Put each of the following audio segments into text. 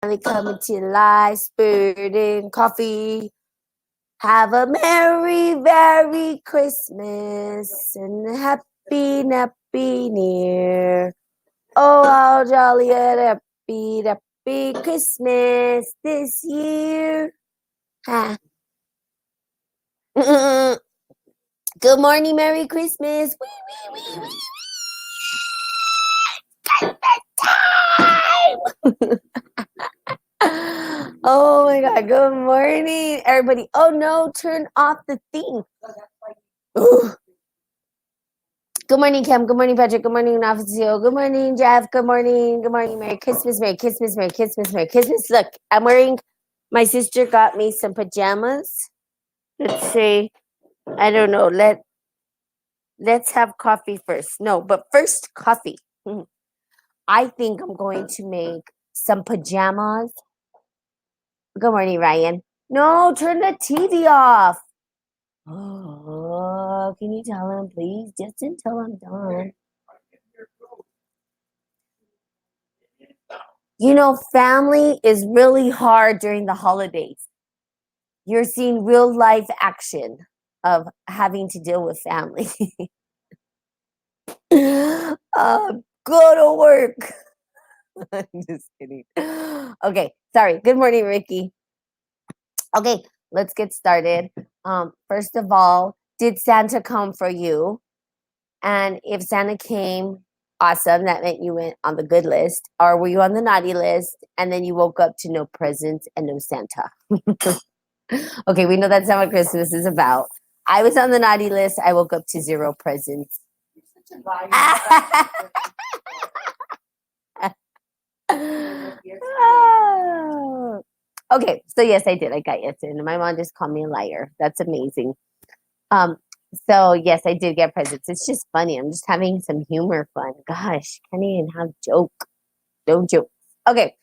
finally coming to life, spirit and coffee. Have a merry Christmas and happy New Year. Oh, how jolly and happy Christmas this year. Ha. Good morning, Merry Christmas. Wee, wee, wee, wee. Time. Oh my God. Good morning, everybody. Oh no, turn off the thing. Ooh. Good morning, Kim. Good morning, Patrick. Good morning, Officio. Good morning, Jeff. Good morning. Good morning. Merry Christmas. Merry Christmas. Merry Christmas. Merry Christmas. Look, I'm wearing, my sister got me some pajamas. Let's see. I don't know. Let's have coffee first. No, but first coffee. I think I'm going to make some pajamas. Good morning, Ryan. No, turn the TV off. Oh, can you tell him, please? Just until I'm done. You know, family is really hard during the holidays. You're seeing real life action of having to deal with family. Go to work. I'm just kidding. Okay, sorry. Good morning, Ricky. Okay, let's get started. First of all, did Santa come for you? And if Santa came, awesome. That meant you went on the good list. Or were you on the naughty list and then you woke up to no presents and no Santa? Okay, we know that's not what Christmas is about. I was on the naughty list. I woke up to 0 presents. Okay, so yes, I did. I got yesterday. And my mom just called me a liar. That's amazing. So yes, I did get presents. It's just funny. I'm just having some humor fun. Gosh, can't even have joke. No joke. Okay,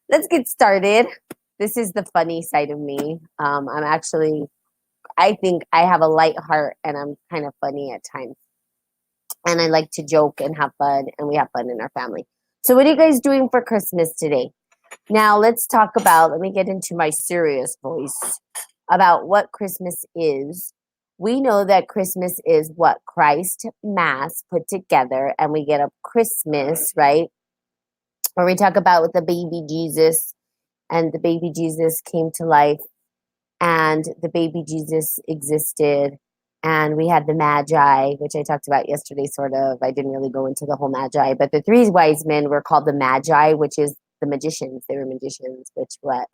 let's get started. This is the funny side of me. I think I have a light heart and I'm kind of funny at times. And I like to joke and have fun, and we have fun in our family. So what are you guys doing for Christmas today? Now let's talk about, let me get into my serious voice about what Christmas is. We know that Christmas is what? Christ Mass put together, and we get a Christmas, right? Where we talk about with the baby Jesus, and the baby Jesus came to life, and the baby Jesus existed, and we had the Magi, which I talked about yesterday, sort of. I didn't really go into the whole Magi, but the 3 wise men were called the Magi, which is the magicians. They were magicians, which what?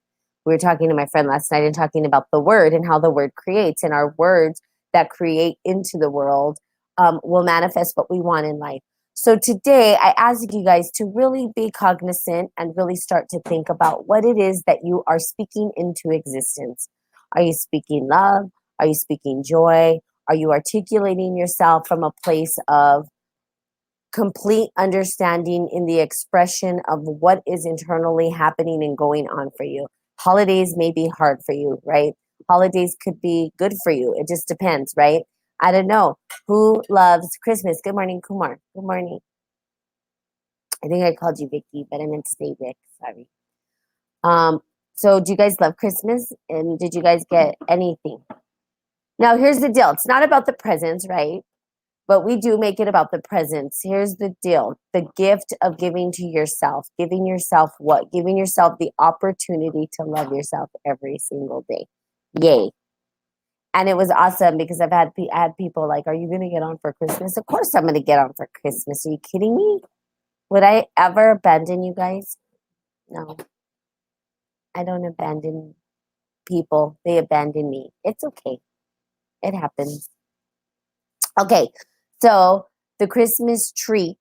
We were talking to my friend last night and talking about the word and how the word creates, and our words that create into the world will manifest what we want in life. So today, I ask you guys to really be cognizant and really start to think about what it is that you are speaking into existence. Are you speaking love? Are you speaking joy? Are you articulating yourself from a place of complete understanding in the expression of what is internally happening and going on for you? Holidays may be hard for you, right? Holidays could be good for you. It just depends, right? I don't know. Who loves Christmas? Good morning, Kumar. Good morning. I think I called you Vicky, but I meant to say Vic. Sorry. So do you guys love Christmas? And did you guys get anything? Now, here's the deal. It's not about the presents, right? But we do make it about the presents. Here's the deal. The gift of giving to yourself. Giving yourself what? Giving yourself the opportunity to love yourself every single day. Yay. And it was awesome because I had people like, are you going to get on for Christmas? Of course I'm going to get on for Christmas. Are you kidding me? Would I ever abandon you guys? No. I don't abandon people. They abandon me. It's okay. It happens. Okay. So the Christmas treat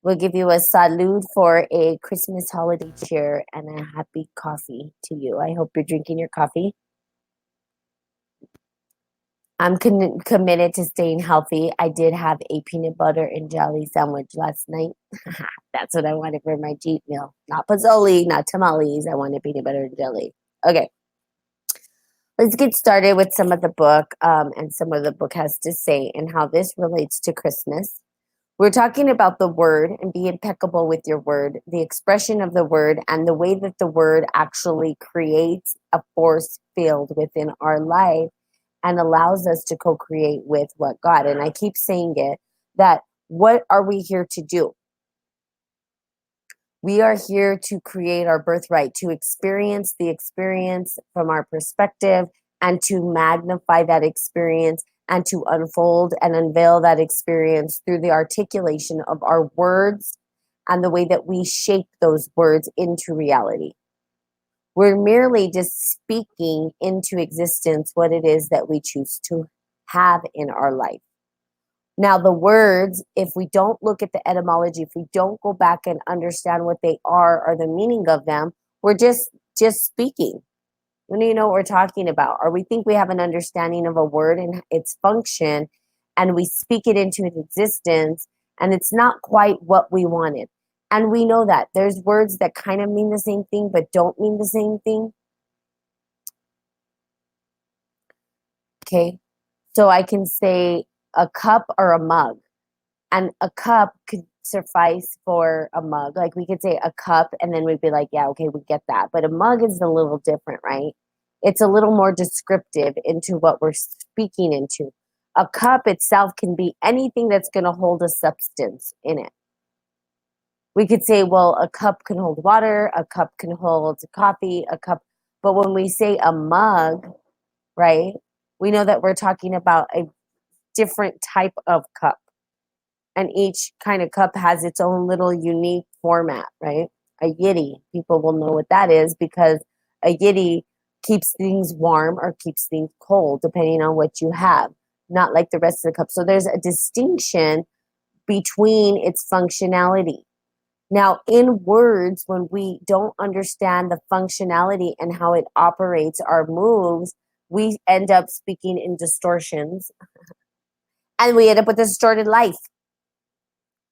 will give you a salute for a Christmas holiday cheer and a happy coffee to you. I hope you're drinking your coffee. I'm committed to staying healthy. I did have a peanut butter and jelly sandwich last night. That's what I wanted for my cheat meal. Not pozole, not tamales. I wanted peanut butter and jelly. Okay. Let's get started with some of the book and some of the book has to say and how this relates to Christmas. We're talking about the word and be impeccable with your word, the expression of the word, and the way that the word actually creates a force field within our life and allows us to co-create with what God. And I keep saying it, that what are we here to do? We are here to create our birthright, to experience the experience from our perspective and to magnify that experience and to unfold and unveil that experience through the articulation of our words and the way that we shape those words into reality. We're merely just speaking into existence what it is that we choose to have in our life. Now, the words, if we don't look at the etymology, if we don't go back and understand what they are or the meaning of them, we're just speaking. We don't even know what we're talking about. Or we think we have an understanding of a word and its function, and we speak it into its existence, and it's not quite what we wanted. And we know that. There's words that kind of mean the same thing, but don't mean the same thing. Okay. So I can say a cup or a mug. And a cup could suffice for a mug. Like we could say a cup and then we'd be like, yeah, okay, we get that. But a mug is a little different, right? It's a little more descriptive into what we're speaking into. A cup itself can be anything that's going to hold a substance in it. We could say, well, a cup can hold water, a cup can hold coffee, a cup. But when we say a mug, right, we know that we're talking about a different type of cup. And each kind of cup has its own little unique format, right? A yiddy, people will know what that is because a yiddy keeps things warm or keeps things cold depending on what you have, not like the rest of the cup. So there's a distinction between its functionality. Now, in words, when we don't understand the functionality and how it operates our moves, we end up speaking in distortions and we end up with a distorted life.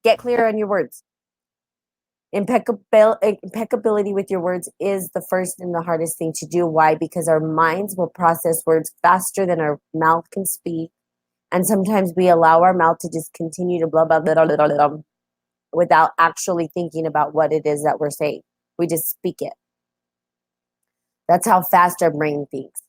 Get clear on your words. Impeccability with your words is the first and the hardest thing to do. Why? Because our minds will process words faster than our mouth can speak. And sometimes we allow our mouth to just continue to blah, blah, blah, blah, blah, blah, without actually thinking about what it is that we're saying. We just speak it. That's how fast our brain thinks.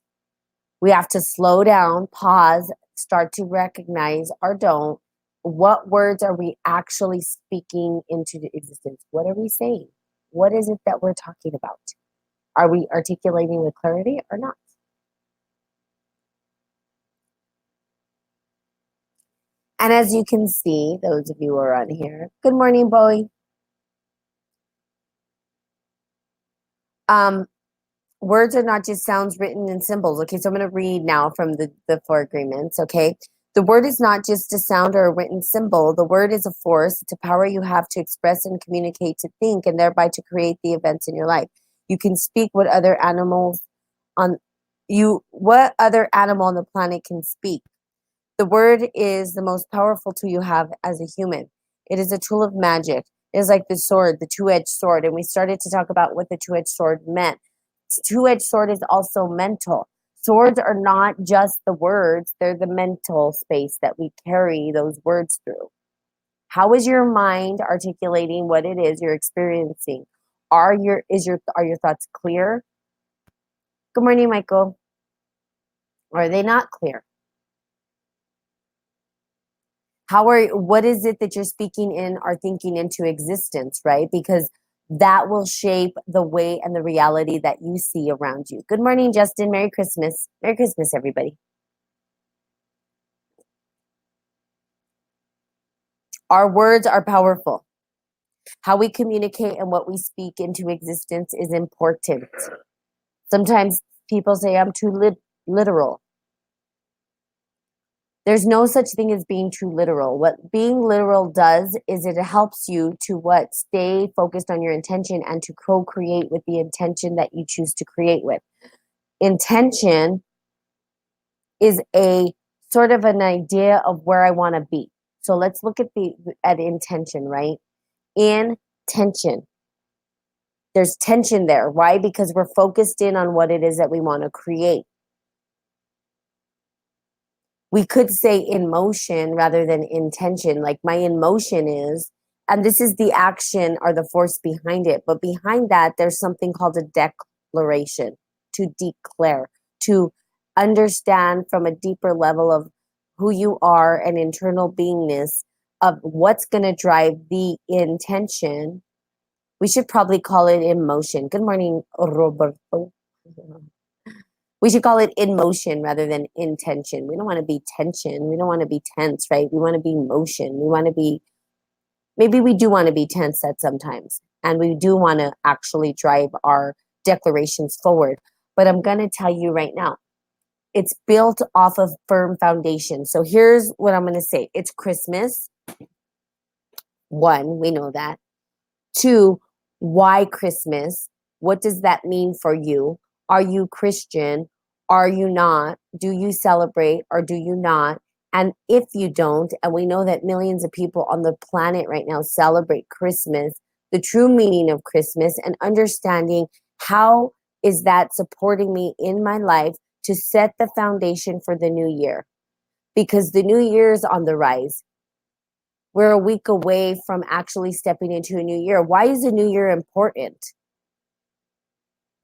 We have to slow down, pause, start to recognize or don't. What words are we actually speaking into the existence? What are we saying? What is it that we're talking about? Are we articulating with clarity or not? And as you can see, those of you who are on here, good morning, Bowie. Words are not just sounds written in symbols. Okay, so I'm going to read now from the four agreements. Okay, the word is not just a sound or a written symbol. The word is a force. It's a power you have to express and communicate, to think, and thereby to create the events in your life. You can speak what other animals on what other animal on the planet can speak. The word is the most powerful tool you have as a human. It is a tool of magic. It is like the sword, the two-edged sword. And we started to talk about what the two-edged sword meant. Two-edged sword is also mental. Swords are not just the words, they're the mental space that we carry those words through. How is your mind articulating what it is you're experiencing? Are your thoughts clear? Good morning, Michael. Or are they not clear? What is it that you're speaking in or thinking into existence, right? Because that will shape the way and the reality that you see around you. Good morning, Justin. Merry Christmas. Merry Christmas, everybody. Our words are powerful. How we communicate and what we speak into existence is important. Sometimes people say, I'm too literal. There's no such thing as being too literal. What being literal does is it helps you to stay focused on your intention and to co-create with the intention that you choose to create with. Intention is a sort of an idea of where I want to be. So let's look at intention, right? Intention. There's tension there. Why? Because we're focused in on what it is that we want to create. We could say in motion rather than intention. Like my in motion is, and this is the action or the force behind it. But behind that, there's something called a declaration, to declare, to understand from a deeper level of who you are, an internal beingness of what's going to drive the intention. We should probably call it in motion. Good morning, Roberto. We should call it in motion rather than intention. We don't want to be tension. We don't want to be tense, right? We want to be motion. We want to be, maybe we do want to be tense at sometimes. And we do want to actually drive our declarations forward. But I'm going to tell you right now, it's built off of firm foundation. So here's what I'm going to say. It's Christmas. One, we know that. Two, why Christmas? What does that mean for you? Are you Christian? Are you not? Do you celebrate or do you not? And if you don't, and we know that millions of people on the planet right now celebrate Christmas, the true meaning of Christmas, and understanding how is that supporting me in my life to set the foundation for the new year. Because the new year is on the rise. We're a week away from actually stepping into a new year. Why is a new year important?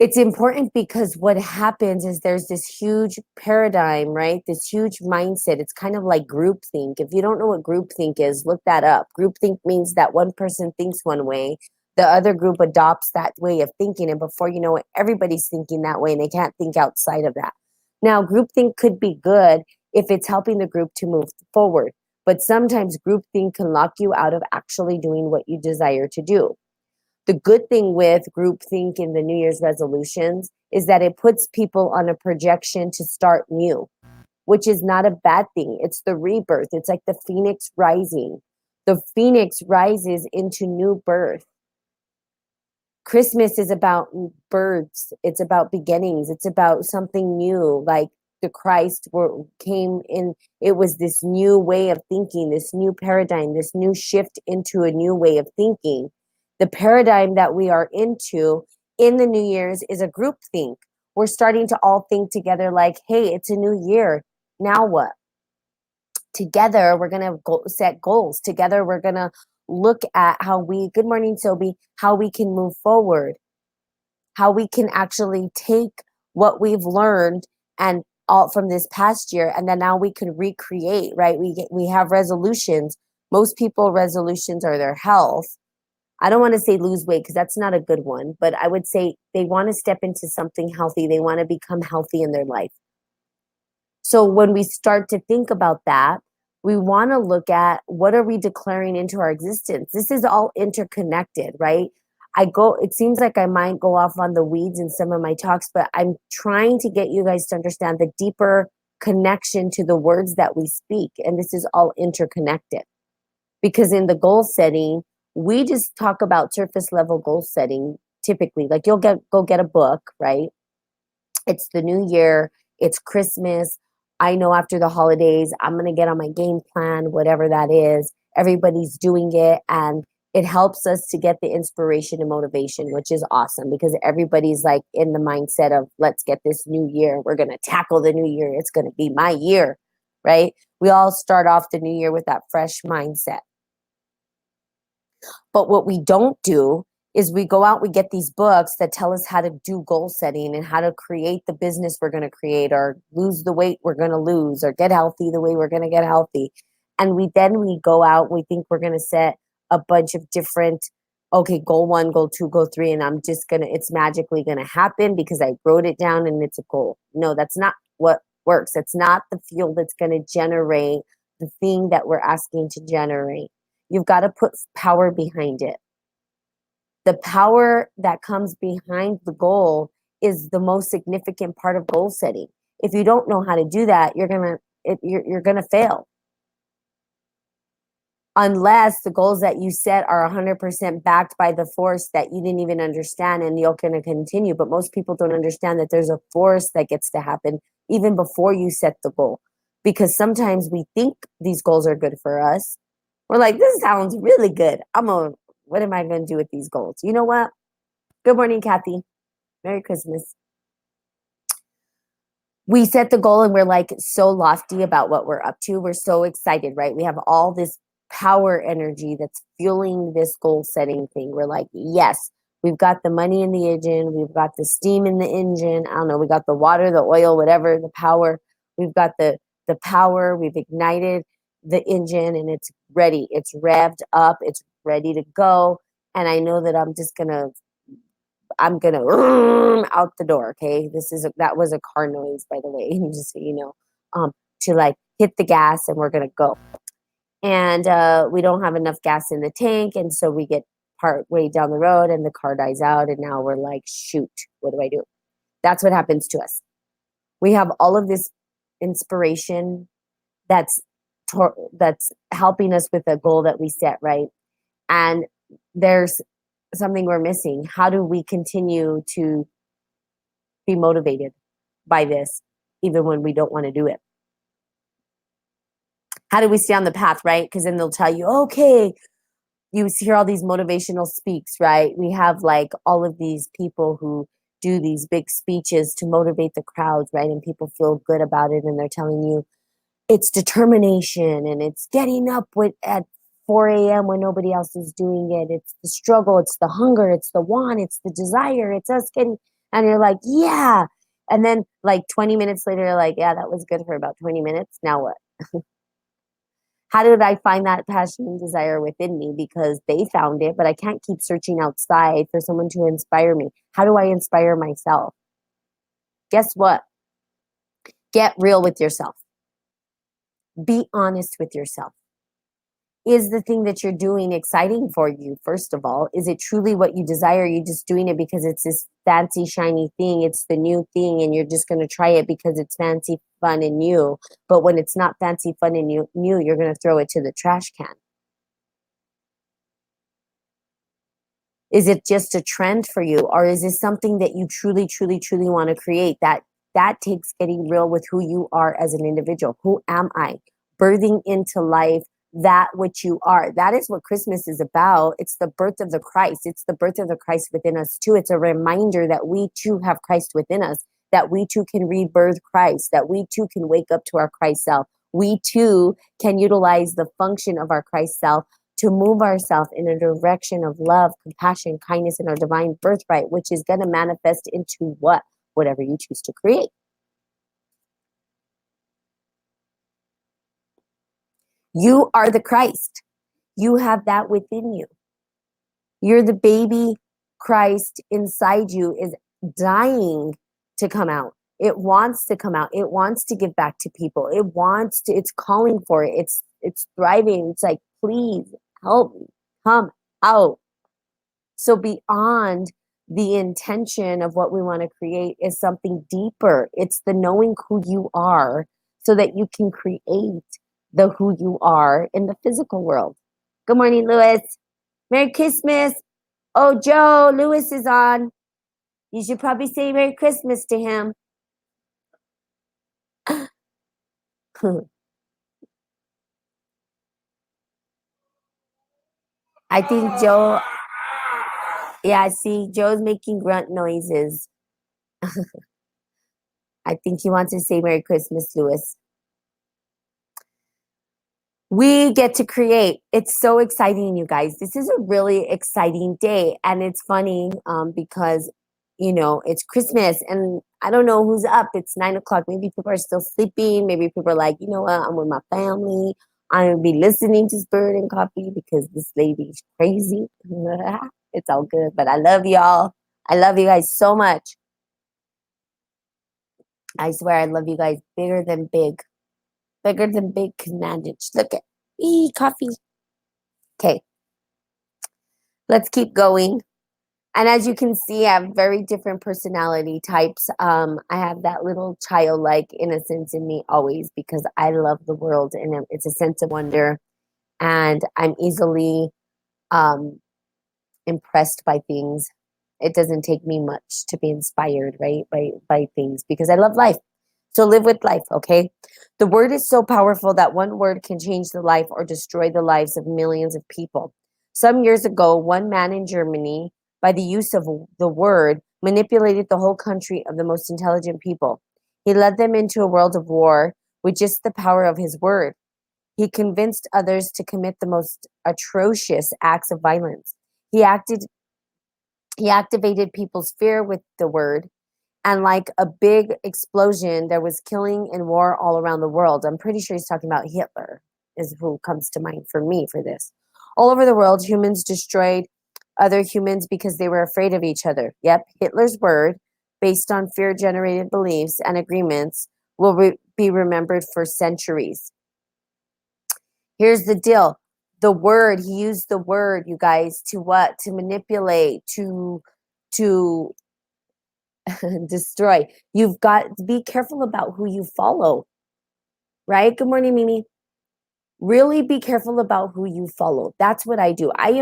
It's important because what happens is there's this huge paradigm, right? This huge mindset. It's kind of like groupthink. If you don't know what groupthink is, look that up. Groupthink means that one person thinks one way, the other group adopts that way of thinking, and before you know it, everybody's thinking that way and they can't think outside of that. Now, groupthink could be good if it's helping the group to move forward, but sometimes groupthink can lock you out of actually doing what you desire to do. The good thing with groupthink in the New Year's resolutions is that it puts people on a projection to start new, which is not a bad thing. It's the rebirth. It's like the phoenix rising. The phoenix rises into new birth. Christmas is about births. It's about beginnings. It's about something new, like the Christ came in. It was this new way of thinking, this new paradigm, this new shift into a new way of thinking. The paradigm that we are into in the New Year's is a group think. We're starting to all think together like, hey, it's a new year. Now what? Together, we're going to set goals. Together, we're going to look at how we, good morning, Sobi, how we can move forward, how we can actually take what we've learned and all from this past year, and then now we can recreate, right? We have resolutions. Most people resolutions are their health. I don't want to say lose weight because that's not a good one, but I would say they want to step into something healthy. They want to become healthy in their life. So when we start to think about that, we want to look at what are we declaring into our existence? This is all interconnected, right? It seems like I might go off on the weeds in some of my talks, but I'm trying to get you guys to understand the deeper connection to the words that we speak. And this is all interconnected. Because in the goal setting, we just talk about surface level goal setting typically. Like go get a book, right? It's the new year, it's Christmas. I know after the holidays, I'm going to get on my game plan, whatever that is. Everybody's doing it, and it helps us to get the inspiration and motivation, which is awesome because everybody's like in the mindset of let's get this new year. We're going to tackle the new year. It's going to be my year, right? We all start off the new year with that fresh mindset. But what we don't do is we go out, we get these books that tell us how to do goal setting and how to create the business we're going to create, or lose the weight we're going to lose, or get healthy the way we're going to get healthy. And we go out, we think we're going to set a bunch of different, okay, goal 1, goal 2, goal 3, and it's magically going to happen because I wrote it down and it's a goal. No, that's not what works. That's not the fuel that's going to generate the thing that we're asking to generate. You've got to put power behind it. The power that comes behind the goal is the most significant part of goal setting. If you don't know how to do that, you're gonna fail. Unless the goals that you set are 100% backed by the force that you didn't even understand, and you're gonna continue. But most people don't understand that there's a force that gets to happen even before you set the goal. Because sometimes we think these goals are good for us. We're like, this sounds really good. What am I going to do with these goals? You know what? Good morning, Kathy. Merry Christmas. we set the goal and we're like so lofty about what we're up to. We're so excited, right? We have all this power energy that's fueling this goal setting thing. We're like, yes, we've got the money in the engine. We've got the steam in the engine. I don't know. We got the water, the oil, whatever, the power. We've got the power. We've ignited the engine and it's ready. It's revved up. It's ready to go. And I know that I'm gonna out the door. Okay, that was a car noise, by the way, just so you know. To like hit the gas and we're gonna go. And we don't have enough gas in the tank, and so we get part way down the road, and the car dies out, and now we're like, shoot, what do I do? That's what happens to us. We have all of this inspiration that's that's helping us with a goal that we set, right? And there's something we're missing. How do we continue to be motivated by this even when we don't want to do it? How do we stay on the path, right? Because then they'll tell you, okay, you hear all these motivational speaks, right? We have like all of these people who do these big speeches to motivate the crowds, right? And people feel good about it, and they're telling you it's determination and it's getting up at 4 a.m. when nobody else is doing it. It's the struggle, it's the hunger, it's the want, it's the desire, it's us getting, and you're like, yeah. And then like 20 minutes later, you're like, yeah, that was good for about 20 minutes. Now what? How did I find that passion and desire within me? Because they found it, but I can't keep searching outside for someone to inspire me. How do I inspire myself? Guess what? Get real with yourself. Be honest with yourself. Is the thing that you're doing exciting for you, first of all? Is it truly what you desire? Are you just doing it because it's this fancy, shiny thing? It's the new thing, and you're just going to try it because it's fancy, fun, and new. But when it's not fancy, fun, and new, you're going to throw it to the trash can. Is it just a trend for you? Or is this something that you truly, truly, truly want to create? That takes getting real with who you are as an individual. Who am I? Birthing into life that which you are. That is what Christmas is about. It's the birth of the Christ. It's the birth of the Christ within us too. It's a reminder that we too have Christ within us, that we too can rebirth Christ, that we too can wake up to our Christ self. We too can utilize the function of our Christ self to move ourselves in a direction of love, compassion, kindness, and our divine birthright, which is going to manifest into what? Whatever you choose to create. You are the Christ. You have that within you. You're the baby Christ inside you is dying to come out. It wants to come out. It wants to give back to people. It's calling for it. It's thriving. It's like, please help me come out. So beyond the intention of what we want to create is something deeper. It's the knowing who you are so that you can create the who you are in the physical world. Good morning, Lewis. Merry Christmas. Oh, Joe, Lewis is on. You should probably say Merry Christmas to him. I think Joe, yeah, see, Joe's making grunt noises. I think he wants to say Merry Christmas, Lewis. We get to create. It's so exciting, you guys. This is a really exciting day. And it's funny because, it's Christmas and I don't know who's up. It's 9 o'clock. Maybe people are still sleeping. Maybe people are like, you know what? I'm with my family. I'm going to be listening to Spirit and Coffee because this lady's crazy. It's all good. But I love y'all. I love you guys so much. I swear I love you guys bigger than big. Bigger than big can manage. Look at coffee. Okay. Let's keep going. And as you can see, I have very different personality types. I have that little childlike innocence in me always because I love the world and it's a sense of wonder. And I'm easily impressed by things. It doesn't take me much to be inspired, right, by things because I love life. So live with life, okay? The word is so powerful that one word can change the life or destroy the lives of millions of people. Some years ago, one man in Germany, by the use of the word, manipulated the whole country of the most intelligent people. He led them into a world of war with just the power of his word. He convinced others to commit the most atrocious acts of violence. He acted he activated people's fear with the word, and like a big explosion, there was killing and war all around the world. I'm pretty sure he's talking about Hitler, is who comes to mind for me for this. All over the world, humans destroyed other humans because they were afraid of each other. Yep, Hitler's word, based on fear generated beliefs and agreements, will be remembered for centuries. Here's the deal. The word, he used the word, you guys, to what? To manipulate, to destroy. You've got to be careful about who you follow, right? Good morning, Mimi. Really be careful about who you follow. That's what I do. I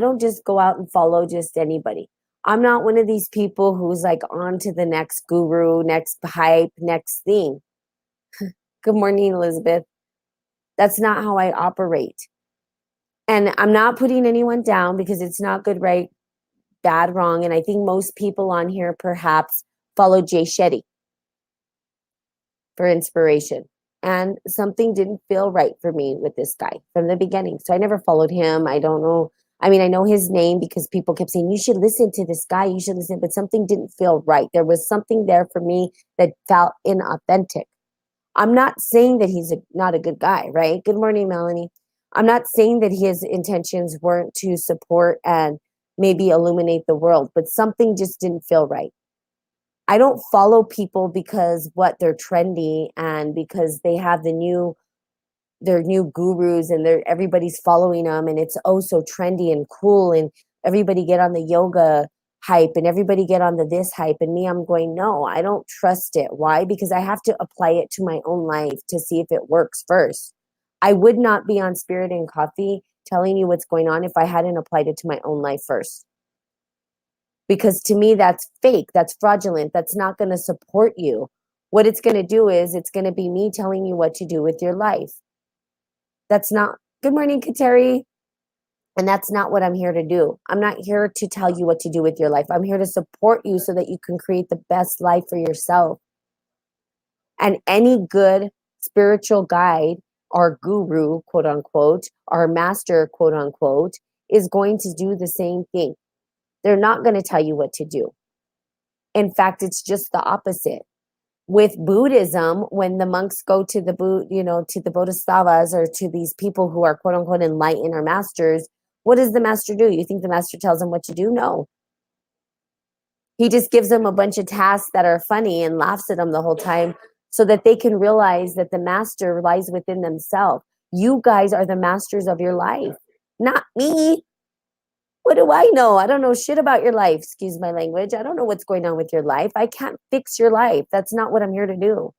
don't just go out and follow just anybody. I'm not one of these people who's like on to the next guru, next hype, next thing. Good morning, Elizabeth. That's not how I operate. And I'm not putting anyone down because it's not good, right, bad, wrong. And I think most people on here perhaps follow Jay Shetty for inspiration. And something didn't feel right for me with this guy from the beginning. So I never followed him. I don't know. I mean, I know his name because people kept saying, you should listen to this guy. You should listen. But something didn't feel right. There was something there for me that felt inauthentic. I'm not saying that he's not a good guy, right? Good morning, Melanie. I'm not saying that his intentions weren't to support and maybe illuminate the world, but something just didn't feel right. I don't follow people because what they're trendy and because they have their new gurus and everybody's following them and it's oh so trendy and cool and everybody get on the yoga hype and everybody get on the this hype and me I'm going no, I don't trust it. Why? Because I have to apply it to my own life to see if it works first. I would not be on Spirit and Coffee telling you what's going on if I hadn't applied it to my own life first. Because to me, that's fake, that's fraudulent, that's not going to support you. What it's going to do is it's going to be me telling you what to do with your life. That's not, good morning, Kateri. And that's not what I'm here to do. I'm not here to tell you what to do with your life. I'm here to support you so that you can create the best life for yourself. And any good spiritual guide, our guru, quote unquote, our master, quote unquote, is going to do the same thing. They're not going to tell you what to do. In fact, it's just the opposite. With Buddhism, when the monks go to the to the bodhisattvas or to these people who are quote unquote enlightened or masters, what does the master do? You think the master tells them what to do? No. He just gives them a bunch of tasks that are funny and laughs at them the whole time so that they can realize that the master lies within themselves. You guys are the masters of your life, not me. What do I know? I don't know shit about your life. Excuse my language. I don't know what's going on with your life. I can't fix your life. That's not what I'm here to do.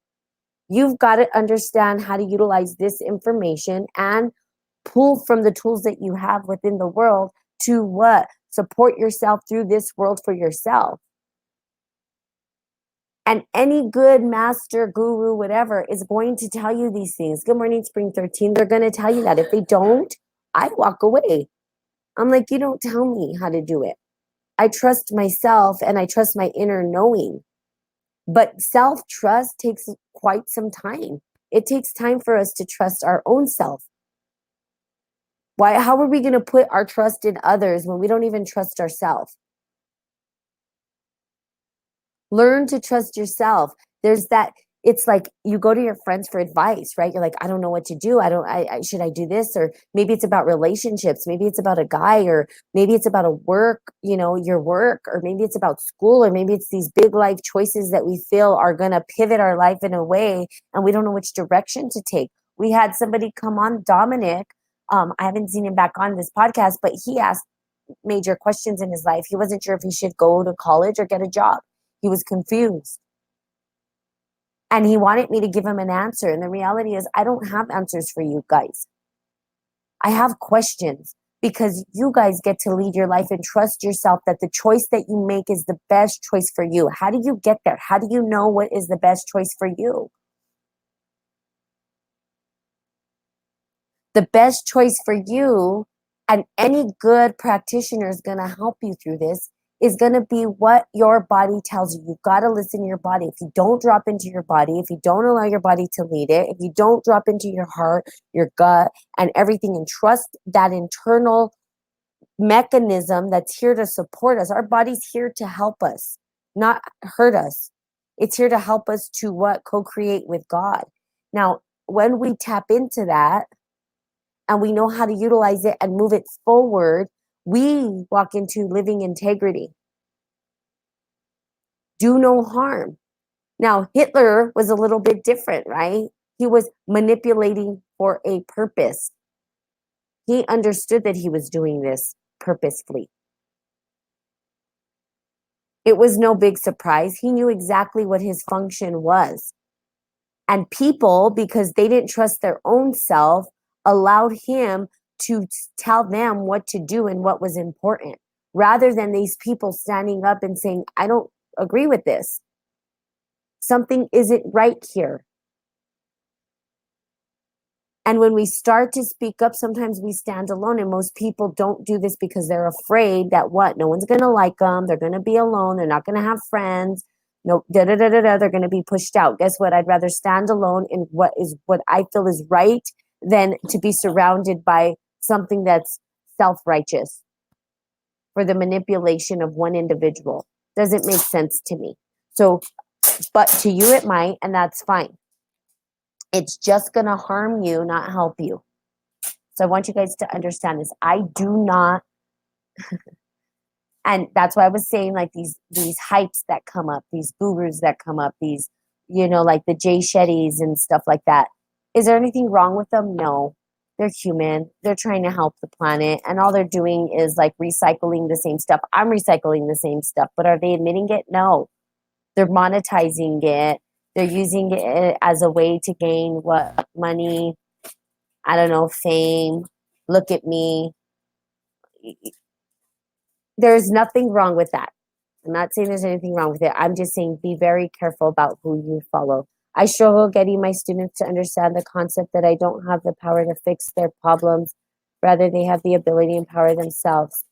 You've got to understand how to utilize this information and pull from the tools that you have within the world to what? Support yourself through this world for yourself. And any good master, guru, whatever, is going to tell you these things. Good morning, Spring 13. They're going to tell you that. If they don't, I walk away. I'm like, you don't tell me how to do it. I trust myself and I trust my inner knowing. But self-trust takes quite some time. It takes time for us to trust our own self. Why? How are we going to put our trust in others when we don't even trust ourselves? Learn to trust yourself. There's that. It's like you go to your friends for advice, right? You're like, I don't know what to do. Should I do this? Or maybe it's about relationships. Maybe it's about a guy, or maybe it's about a work, your work, or maybe it's about school, or maybe it's these big life choices that we feel are going to pivot our life in a way and we don't know which direction to take. We had somebody come on, Dominic. I haven't seen him back on this podcast, but he asked major questions in his life. He wasn't sure if he should go to college or get a job. He was confused. And he wanted me to give him an answer. And the reality is, I don't have answers for you guys. I have questions because you guys get to lead your life and trust yourself that the choice that you make is the best choice for you. How do you get there? How do you know what is the best choice for you? The best choice for you, and any good practitioner is going to help you through this, is going to be what your body tells you. You've got to listen to your body. If you don't drop into your body, if you don't allow your body to lead it, if you don't drop into your heart, your gut, and everything, and trust that internal mechanism that's here to support us. Our body's here to help us, not hurt us. It's here to help us to what? Co-create with God. Now, when we tap into that and we know how to utilize it and move it forward, we walk into living integrity. Do no harm. Now, Hitler was a little bit different, right? He was manipulating for a purpose. He understood that he was doing this purposefully. It was no big surprise. He knew exactly what his function was. And people, because they didn't trust their own self, allowed him to tell them what to do and what was important, rather than these people standing up and saying, I don't agree with this. Something isn't right here. And when we start to speak up, sometimes we stand alone, and most people don't do this because they're afraid that what? No one's going to like them. They're going to be alone. They're not going to have friends. No, They're going to be pushed out. Guess what? I'd rather stand alone in what I feel is right than to be surrounded by something that's self-righteous for the manipulation of one individual. Doesn't make sense to me. So, but to you it might, and that's fine. It's just going to harm you, not help you. So I want you guys to understand this. I do not, and that's why I was saying, like, these hypes that come up, these gurus that come up, these, like the Jay Shettys and stuff like that. Is there anything wrong with them? No. They're human. They're trying to help the planet, and all they're doing is like recycling the same stuff. I'm recycling the same stuff, but are they admitting it? No. They're monetizing it. They're using it as a way to gain what? Money, I don't know, fame. Look at me. There's nothing wrong with that. I'm not saying there's anything wrong with it. I'm just saying be very careful about who you follow. I struggle getting my students to understand the concept that I don't have the power to fix their problems. Rather, they have the ability to empower themselves.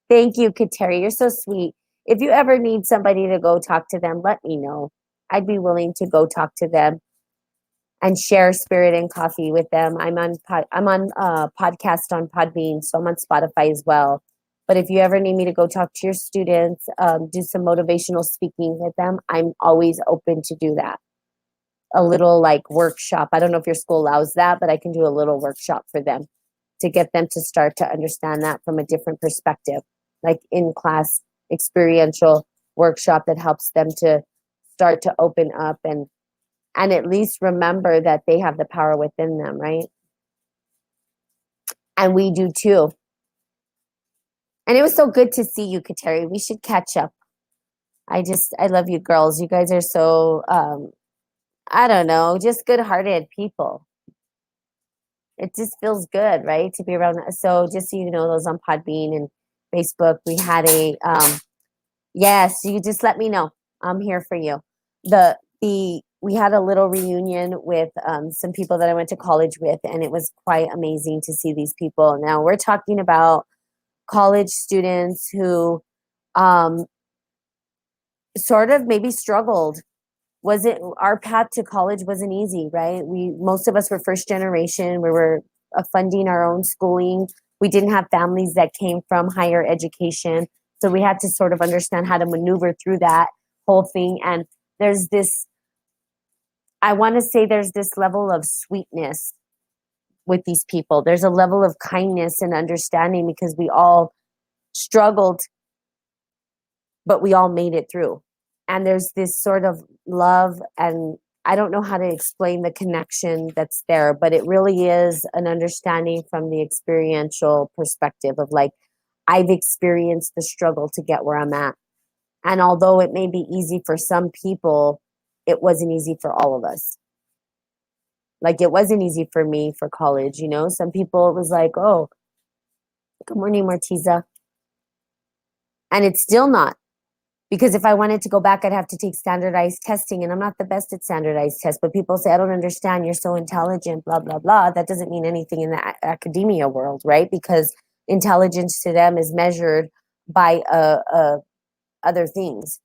Thank you, Kateri. You're so sweet. If you ever need somebody to go talk to them, let me know. I'd be willing to go talk to them and share spirit and coffee with them. I'm on podcast on Podbean, so I'm on Spotify as well. But if you ever need me to go talk to your students, do some motivational speaking with them, I'm always open to do that. A little like workshop. I don't know if your school allows that, but I can do a little workshop for them to get them to start to understand that from a different perspective, like in class experiential workshop that helps them to start to open up and at least remember that they have the power within them, right? And we do too. And it was so good to see you, Kateri. We should catch up. I love you girls. You guys are so, I don't know, just good-hearted people. It just feels good, right, to be around. So just so you know, those on Podbean and Facebook, we had a, yes, you just let me know. I'm here for you. We had a little reunion with some people that I went to college with, and it was quite amazing to see these people. Now we're talking about college students who sort of maybe struggled. Our path to college wasn't easy, right? Most of us were first generation. We were funding our own schooling. We didn't have families that came from higher education. So we had to sort of understand how to maneuver through that whole thing. And I want to say there's this level of sweetness with these people. There's a level of kindness and understanding because we all struggled, but we all made it through. And there's this sort of love, and I don't know how to explain the connection that's there, but it really is an understanding from the experiential perspective of like, I've experienced the struggle to get where I'm at. And although it may be easy for some people, it wasn't easy for all of us. Like, it wasn't easy for me for college, Some people, it was like, oh, good morning, Martiza. And it's still not. Because if I wanted to go back, I'd have to take standardized testing, and I'm not the best at standardized tests. But people say, I don't understand, you're so intelligent, blah, blah, blah. That doesn't mean anything in the academia world, right? Because intelligence to them is measured by a other things.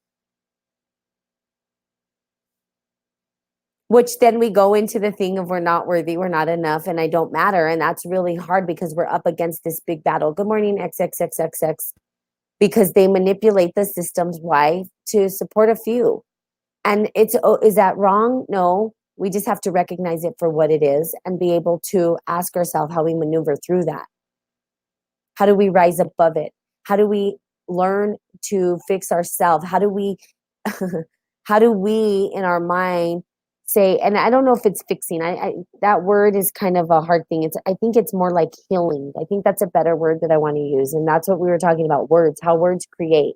Which then we go into the thing of we're not worthy, we're not enough, and I don't matter. And that's really hard because we're up against this big battle. Good morning, XXXXX. Because they manipulate the systems. Why? To support a few. And is that wrong? No. We just have to recognize it for what it is and be able to ask ourselves how we maneuver through that. How do we rise above it? How do we learn to fix ourselves? How do we in our mind say, and I don't know if it's fixing. That word is kind of a hard thing. I think it's more like healing. I think that's a better word that I want to use. And that's what we were talking about, words, how words create.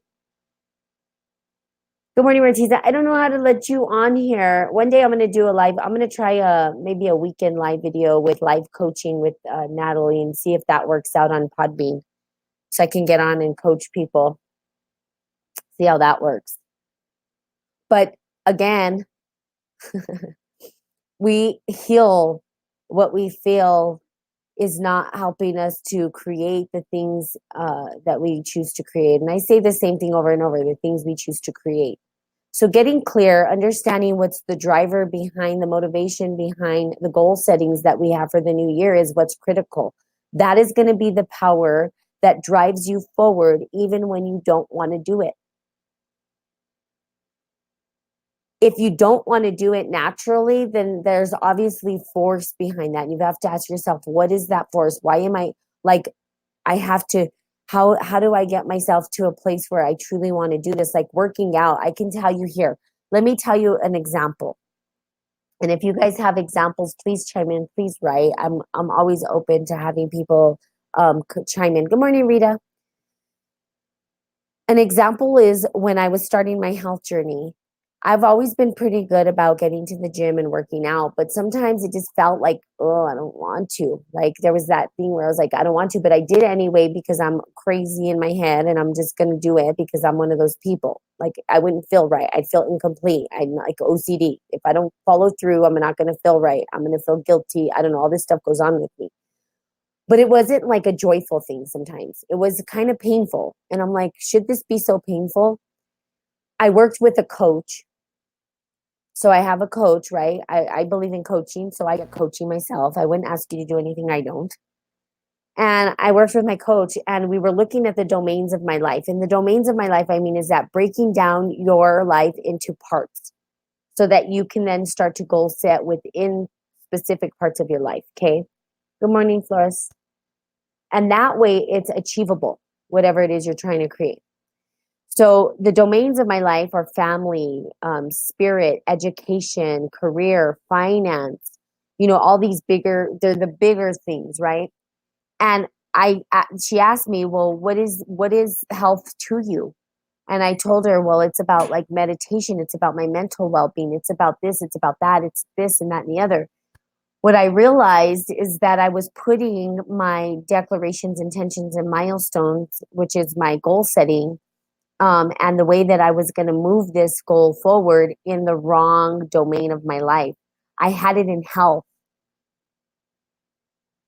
Good morning, Martiza. I don't know how to let you on here. One day I'm going to do a live. I'm going to try maybe a weekend live video with live coaching with Natalie and see if that works out on Podbean. So I can get on and coach people. See how that works. But again, we heal what we feel is not helping us to create the things that we choose to create. And I say the same thing over and over, the things we choose to create. So getting clear, understanding what's the driver behind the motivation behind the goal settings that we have for the new year is what's critical. That is going to be the power that drives you forward even when you don't want to do it. If you don't want to do it naturally, then there's obviously force behind that. And you have to ask yourself, what is that force? Why am I like, I have to, how do I get myself to a place where I truly want to do this? Like working out, I can tell you here. Let me tell you an example. And if you guys have examples, please chime in, please write. I'm always open to having people chime in. Good morning, Rita. An example is when I was starting my health journey. I've always been pretty good about getting to the gym and working out, but sometimes it just felt like, oh, I don't want to. Like there was that thing where I was like, I don't want to, but I did anyway because I'm crazy in my head and I'm just going to do it because I'm one of those people. Like I wouldn't feel right. I'd feel incomplete. I'm like OCD. If I don't follow through, I'm not going to feel right. I'm going to feel guilty. I don't know. All this stuff goes on with me. But it wasn't like a joyful thing sometimes. It was kind of painful. And I'm like, should this be so painful? I worked with a coach. So I have a coach, right? I believe in coaching, so I get coaching myself. I wouldn't ask you to do anything I don't. And I worked with my coach and we were looking at the domains of my life. And the domains of my life, I mean, is that breaking down your life into parts so that you can then start to goal set within specific parts of your life. Okay. Good morning, Flores. And that way it's achievable, whatever it is you're trying to create. So the domains of my life are family, spirit, education, career, finance, all these they're the bigger things, right? And she asked me, well, what is health to you? And I told her, well, it's about like meditation. It's about my mental well-being. It's about this, it's about that. It's this and that and the other. What I realized is that I was putting my declarations, intentions, and milestones, which is my goal setting, and the way that I was going to move this goal forward in the wrong domain of my life. I had it in health,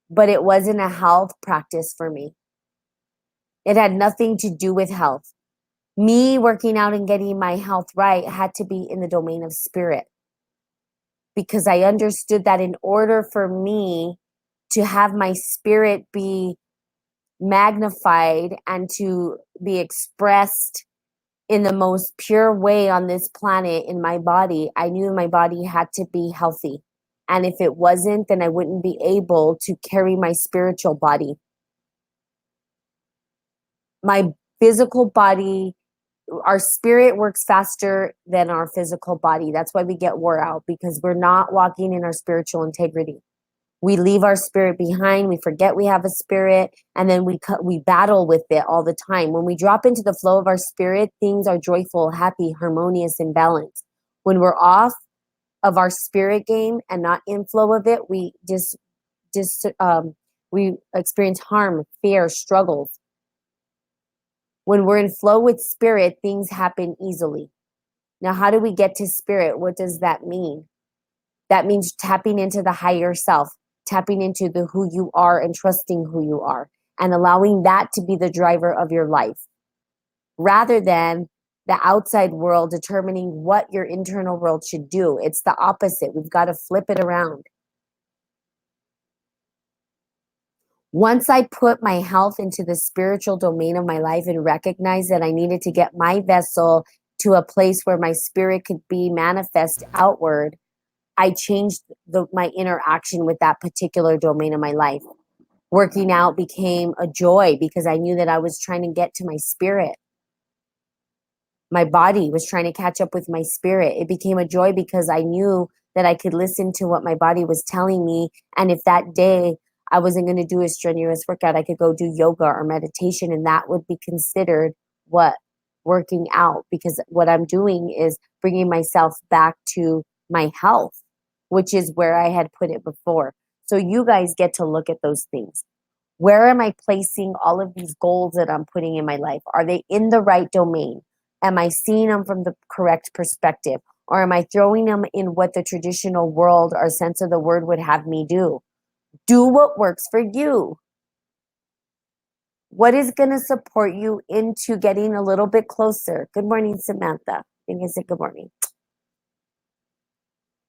but it wasn't a health practice for me. It had nothing to do with health. Me working out and getting my health right had to be in the domain of spirit, because I understood that in order for me to have my spirit be magnified and to be expressed in the most pure way on this planet in my body, I knew my body had to be healthy. And if it wasn't, then I wouldn't be able to carry my spiritual body. My physical body, our spirit works faster than our physical body. That's why we get wore out, because we're not walking in our spiritual integrity. We leave our spirit behind. We forget we have a spirit, and then we battle with it all the time. When we drop into the flow of our spirit, things are joyful, happy, harmonious, and balanced. When we're off of our spirit game and not in flow of it, we we experience harm, fear, struggles. When we're in flow with spirit, things happen easily. Now, how do we get to spirit? What does that mean? That means tapping into the higher self, tapping into the who you are and trusting who you are and allowing that to be the driver of your life, rather than the outside world determining what your internal world should do. It's the opposite. We've got to flip it around. Once I put my health into the spiritual domain of my life and recognized that I needed to get my vessel to a place where my spirit could be manifest outward, I changed my interaction with that particular domain of my life. Working out became a joy because I knew that I was trying to get to my spirit. My body was trying to catch up with my spirit. It became a joy because I knew that I could listen to what my body was telling me. And if that day I wasn't going to do a strenuous workout, I could go do yoga or meditation, and that would be considered what? Working out, because what I'm doing is bringing myself back to my health, which is where I had put it before. So you guys get to look at those things. Where am I placing all of these goals that I'm putting in my life? Are they in the right domain? Am I seeing them from the correct perspective? Or am I throwing them in what the traditional world or sense of the word would have me do? Do what works for you. What is going to support you into getting a little bit closer? Good morning, Samantha. I think I said good morning.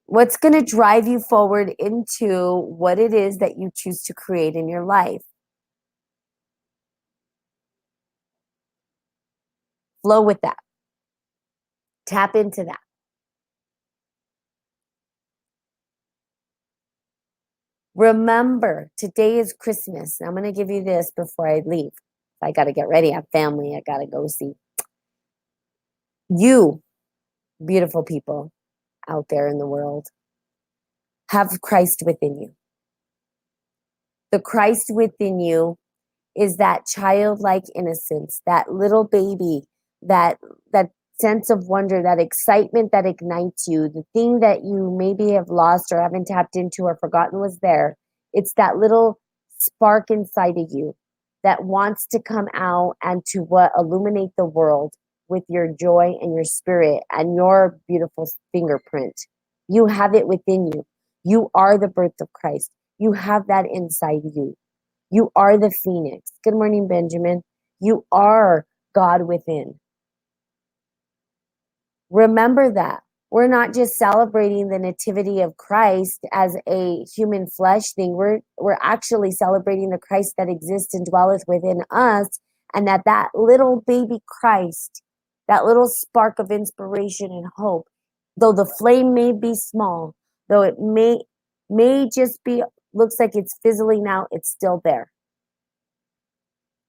What's going to drive you forward into what it is that you choose to create in your life? Flow with that. Tap into that. Remember, today is Christmas. I'm going to give you this before I leave. I got to get ready. I have family. I got to go see. You, beautiful people out there in the world, have Christ within you. The Christ within you is that childlike innocence, that little baby, that sense of wonder, that excitement that ignites you, the thing that you maybe have lost or haven't tapped into or forgotten was there. It's that little spark inside of you that wants to come out and to illuminate the world with your joy and your spirit and your beautiful fingerprint. You have it within you. You are the birth of Christ. You have that inside you. You are the phoenix. Good morning, Benjamin. You are God within. Remember that. We're not just celebrating the nativity of Christ as a human flesh thing. We're actually celebrating the Christ that exists and dwelleth within us, and that little baby Christ, that little spark of inspiration and hope, though the flame may be small, though it may just be, looks like it's fizzling out, it's still there.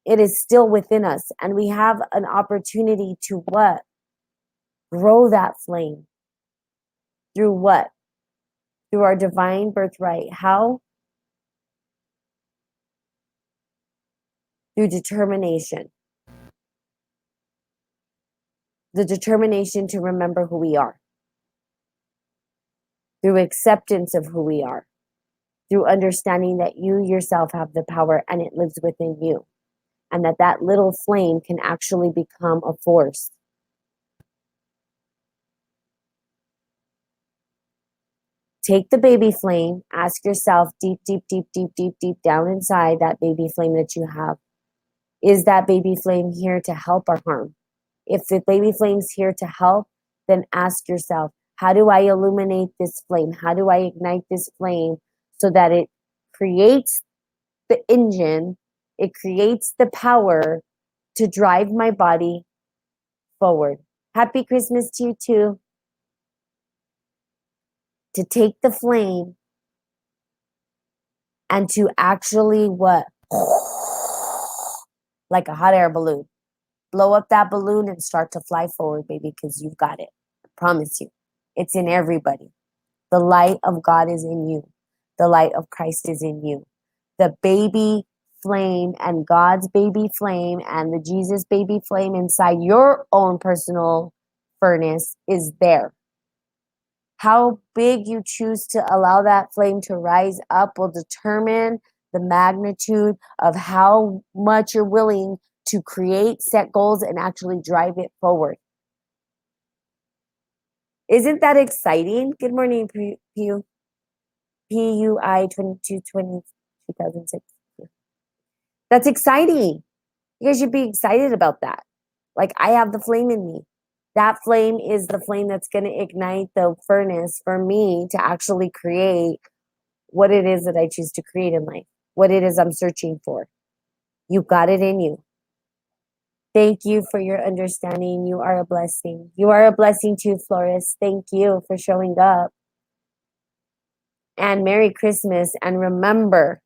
It is still within us, and we have an opportunity to what? Grow that flame. Through what? Through our divine birthright. How? Through determination. The determination to remember who we are. Through acceptance of who we are. Through understanding that you yourself have the power and it lives within you. And that little flame can actually become a force. Take the baby flame, ask yourself deep, deep, deep, deep, deep, deep down inside that baby flame that you have. Is that baby flame here to help or harm? If the baby flame's here to help, then ask yourself, how do I illuminate this flame? How do I ignite this flame so that it creates the engine, it creates the power to drive my body forward? Happy Christmas to you too. To take the flame and to actually what? Like a hot air balloon. Blow up that balloon and start to fly forward, baby, because you've got it. I promise you. It's in everybody. The light of God is in you. The light of Christ is in you. The baby flame and God's baby flame and the Jesus baby flame inside your own personal furnace is there. How big you choose to allow that flame to rise up will determine the magnitude of how much you're willing to create, set goals, and actually drive it forward. Isn't that exciting? Good morning, PUI 2220 2006. That's exciting. You guys should be excited about that. Like, I have the flame in me. That flame is the flame that's going to ignite the furnace for me to actually create what it is that I choose to create in life, what it is I'm searching for. You got it in you. Thank you for your understanding. You are a blessing. You are a blessing too, Flores. Thank you for showing up. And Merry Christmas. And remember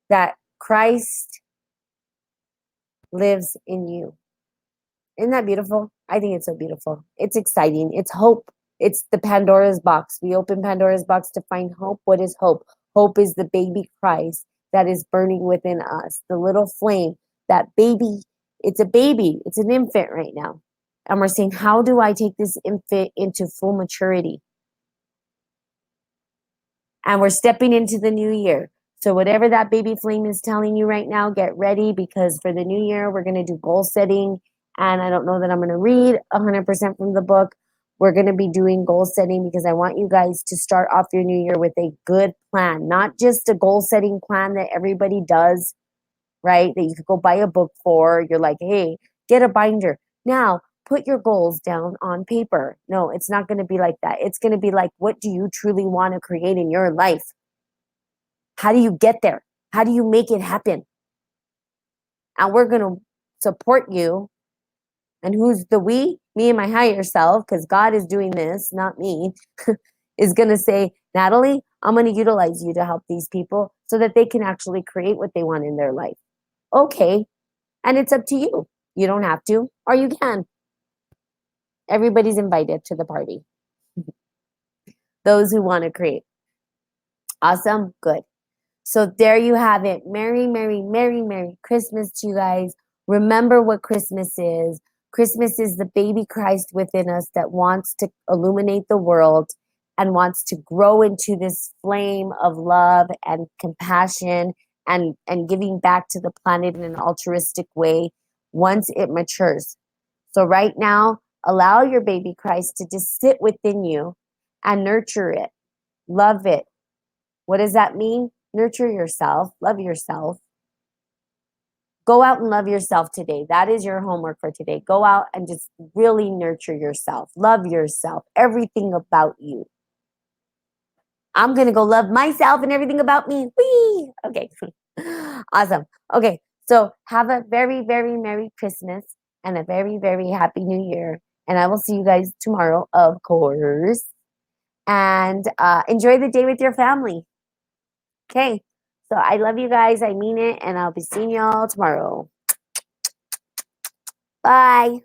that Christ lives in you. Isn't that beautiful? I think it's so beautiful. It's exciting. It's hope. It's the Pandora's box. We open Pandora's box to find hope. What is hope? Hope is the baby Christ that is burning within us, the little flame, that baby. It's a baby. It's an infant right now. And we're saying, how do I take this infant into full maturity? And we're stepping into the new year. So whatever that baby flame is telling you right now, get ready, because for the new year, we're going to do goal setting. And I don't know that I'm going to read 100% from the book. We're going to be doing goal setting because I want you guys to start off your new year with a good plan, not just a goal setting plan that everybody does, right? That you could go buy a book for. You're like, hey, get a binder. Now, put your goals down on paper. No, it's not going to be like that. It's going to be like, what do you truly want to create in your life? How do you get there? How do you make it happen? And we're going to support you. And who's the we? Me and my higher self, because God is doing this, not me, is going to say, Natalie, I'm going to utilize you to help these people so that they can actually create what they want in their life. Okay. And it's up to you. You don't have to, or you can. Everybody's invited to the party. Those who want to create. Awesome. Good. So there you have it. Merry, Merry, Merry, Merry Christmas to you guys. Remember what Christmas is. Christmas is the baby Christ within us that wants to illuminate the world and wants to grow into this flame of love and compassion and giving back to the planet in an altruistic way once it matures. So right now, allow your baby Christ to just sit within you and nurture it, love it. What does that mean? Nurture yourself, love yourself. Go out and love yourself today. That is your homework for today. Go out and just really nurture yourself, love yourself, everything about you. I'm going to go love myself and everything about me. Whee! Okay. Awesome. Okay. So have a very, very Merry Christmas and a very, very Happy New Year. And I will see you guys tomorrow, of course. And enjoy the day with your family. Okay. So I love you guys. I mean it. And I'll be seeing y'all tomorrow. Bye.